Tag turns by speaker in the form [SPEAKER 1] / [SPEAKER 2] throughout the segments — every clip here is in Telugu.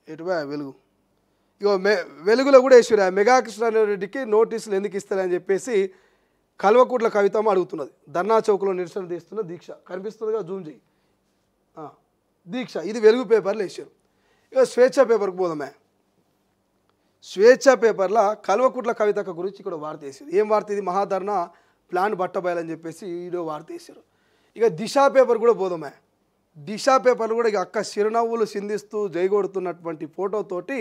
[SPEAKER 1] ఎటువా వెలుగు ఇగో వెలుగులో కూడా వేసారు మెగా కృష్ణారెడ్డికి నోటీసులు ఎందుకు ఇస్తారని చెప్పేసి కల్వకుట్ల కవితమ్మ అడుగుతున్నది. ధర్నా చౌక్లో నిరసన తీస్తున్న దీక్ష కనిపిస్తుందిగా, జూమ్ చేయి. దీక్ష ఇది వెలుగు పేపర్లు వేసారు. ఇక స్వేచ్ఛ పేపర్కి పోదామే. స్వేచ్ఛ పేపర్లో కల్వకుట్ల కవితక్క గురించి ఇక్కడ వార్త వేసారు. ఏం వార్త ఇది? మహాధర్నా ప్లాన్ బట్టబయలని చెప్పేసి ఈడో వార్త వేసారు. ఇక దిశ పేపర్ కూడా పోదామే. దిశ పేపర్లు కూడా ఇక అక్క చిరునవ్వులు సింధిస్తూ జైగొడుతున్నటువంటి ఫోటోతోటి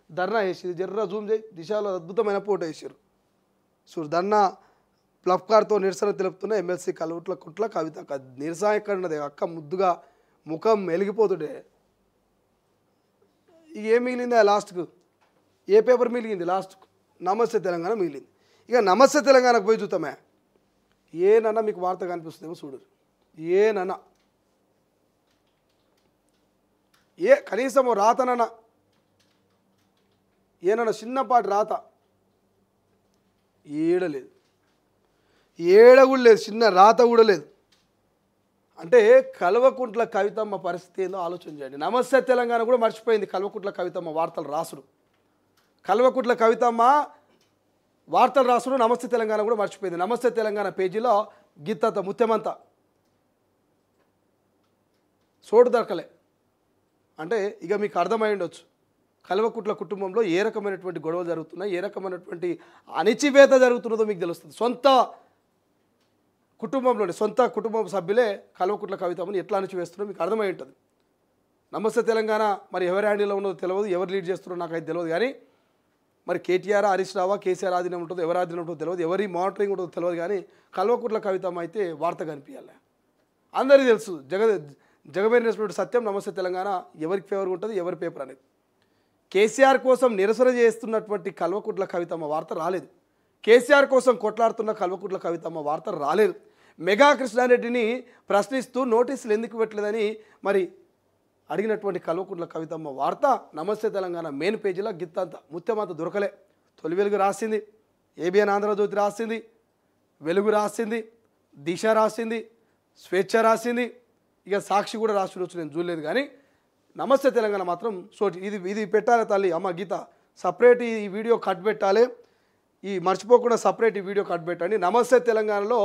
[SPEAKER 1] ధర్నా వేసింది. జర్రా జూమ్ చేయి. దిశలో అద్భుతమైన ఫోటో వేసారు. సో ధర్నా ప్లఫ్కార్తో నిరసన తెలుపుతున్న ఎమ్మెల్సీ కల్వకుట్ల కవితక్క. నిరసన ఎక్కడ ఉన్నది? అక్క ముద్దుగా ముఖం వెలిగిపోతుండే. ఇక ఏం మిగిలింది లాస్ట్కు? ఏ పేపర్ మిగిలింది లాస్ట్కు? నమస్తే తెలంగాణ మిగిలింది. ఇక నమస్తే తెలంగాణకు పోయి చూద్దామే. ఏనన్నా మీకు వార్త కనిపిస్తుందేమో చూడరు. ఏనన్నా కనీసం రాతనన్నా ఏనన్నా చిన్నపాటి రాత ఏడలేదు, ఏడ కూడా లేదు, చిన్న రాత కూడా లేదు. అంటే కల్వకుట్ల కవితమ్మ పరిస్థితి ఏందో ఆలోచన చేయండి. నమస్తే తెలంగాణ కూడా మర్చిపోయింది కల్వకుట్ల కవితమ్మ వార్తలు రాసుడు. కల్వకుట్ల కవితమ్మ వార్తలు రాసుడు నమస్తే తెలంగాణ కూడా మర్చిపోయింది. నమస్తే తెలంగాణ పేజీలో గీతంత ముత్యమంతా చోటు దొరకలే. అంటే ఇక మీకు అర్థమై ఉండొచ్చు కల్వకుట్ల కుటుంబంలో ఏ రకమైనటువంటి గొడవలు జరుగుతున్నాయి, ఏ రకమైనటువంటి అణిచివేత జరుగుతున్నదో మీకు తెలుస్తుంది. సొంత కుటుంబ సభ్యులే కల్వకుట్ల కవితమ్మని ఎట్లా అణిచివేస్తున్నారో మీకు అర్థమై ఉంటుంది. నమస్తే తెలంగాణ మరి ఎవరి హ్యాండిల్లో ఉన్నదో తెలియదు, ఎవరు లీడ్ చేస్తున్నారో నాకైతే తెలియదు. కానీ మరి కేటీఆర్, హరీష్ రావా, కేసీఆర్ ఆధీనం ఉంటుందో, ఎవరి ఆధీనం ఉంటుందో తెలియదు, ఎవరి మానిటరింగ్ ఉంటుందో తెలియదు. కానీ కల్వకుట్ల కవితమ్మ అయితే వార్త కనిపించాలి. అందరికీ తెలుసు జగమేరినటువంటి సత్యం. నమస్తే తెలంగాణ ఎవరికి ఫేవర్గా ఉంటుంది, ఎవరి పేపర్ అనేది. కేసీఆర్ కోసం నిరసన చేస్తున్నటువంటి కల్వకుట్ల కవితమ్మ వార్త రాలేదు. కేసీఆర్ కోసం కొట్లాడుతున్న కల్వకుట్ల కవితమ్మ వార్త రాలేదు. మెగా కృష్ణారెడ్డిని ప్రశ్నిస్తూ నోటీసులు ఎందుకు పెట్టలేదని మరి అడిగినటువంటి కల్వకుట్ల కవితమ్మ వార్త నమస్తే తెలంగాణ మెయిన్ పేజీలో గిత్తంత ముత్యమంత దొరకలే. తొలి వెలుగు రాసింది, ఏబిఎన్ ఆంధ్రజ్యోతి రాసింది, వెలుగు రాసింది, దిశ రాసింది, స్వేచ్ఛ రాసింది, ఇక సాక్షి కూడా రాసి నేను చూడలేదు. కానీ నమస్తే తెలంగాణ మాత్రం ఇది పెట్టాలి తల్లి. అమ్మ గీత సపరేట్ ఈ వీడియో కట్ పెట్టాలి, ఈ మర్చిపోకుండా సపరేట్ ఈ వీడియో కట్ పెట్టండి. నమస్తే తెలంగాణలో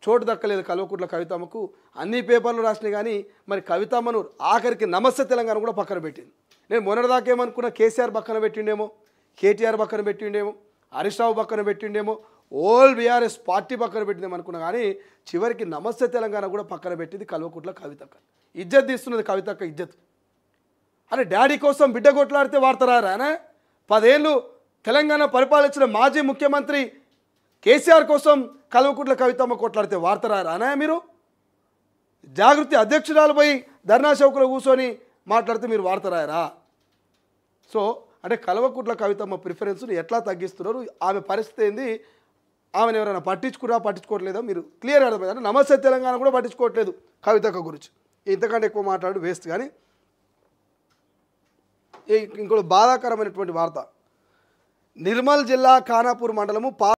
[SPEAKER 1] చోటు దక్కలేదు కల్వకుట్ల కవితమ్మకు. అన్ని పేపర్లు రాసినాయి కానీ మరి కవితమ్మను ఆఖరికి నమస్తే తెలంగాణ కూడా పక్కన పెట్టింది. నేను మొన్నటిదాకేమనుకున్నా కేసీఆర్ పక్కన పెట్టిండేమో, కేటీఆర్ పక్కన పెట్టిండేమో, హరీష్ రావు పక్కన పెట్టిండేమో, ఓల్ బీఆర్ఎస్ పార్టీ పక్కన పెట్టిందేమో అనుకున్నా. కానీ చివరికి నమస్తే తెలంగాణ కూడా పక్కన పెట్టింది కల్వకుట్ల కవితక్క. ఇజ్జత్ తీస్తున్నది కవితక్క ఇజ్జత్. అరే డాడీ కోసం బిడ్డ కొట్లాడితే వార్త రారానే? 10 ఏళ్ళు తెలంగాణ పరిపాలించిన మాజీ ముఖ్యమంత్రి కేసీఆర్ కోసం కల్వకుట్ల కవితమ్మ కొట్లాడితే వార్త రారానే? మీరు జాగృతి అధ్యక్షురాలు పోయి ధర్నా చౌక్లో కూర్చొని మాట్లాడితే మీరు వార్త రాయరా? సో అంటే కల్వకుట్ల కవితమ్మ ప్రిఫరెన్స్ను ఎట్లా తగ్గిస్తున్నారు, ఆమె పరిస్థితి ఏంది, ఆమెను ఎవరైనా పట్టించుకోవట్లేదో మీరు క్లియర్ అర్థమైంది. అంటే నమస్తే తెలంగాణ కూడా పట్టించుకోవట్లేదు కవితక్క గురించి. ఇంతకంటే ఎక్కువ మాట్లాడు వేస్ట్. కానీ ఇంకోటి బాధాకరమైనటువంటి వార్త. నిర్మల్ జిల్లా ఖానాపూర్ మండలము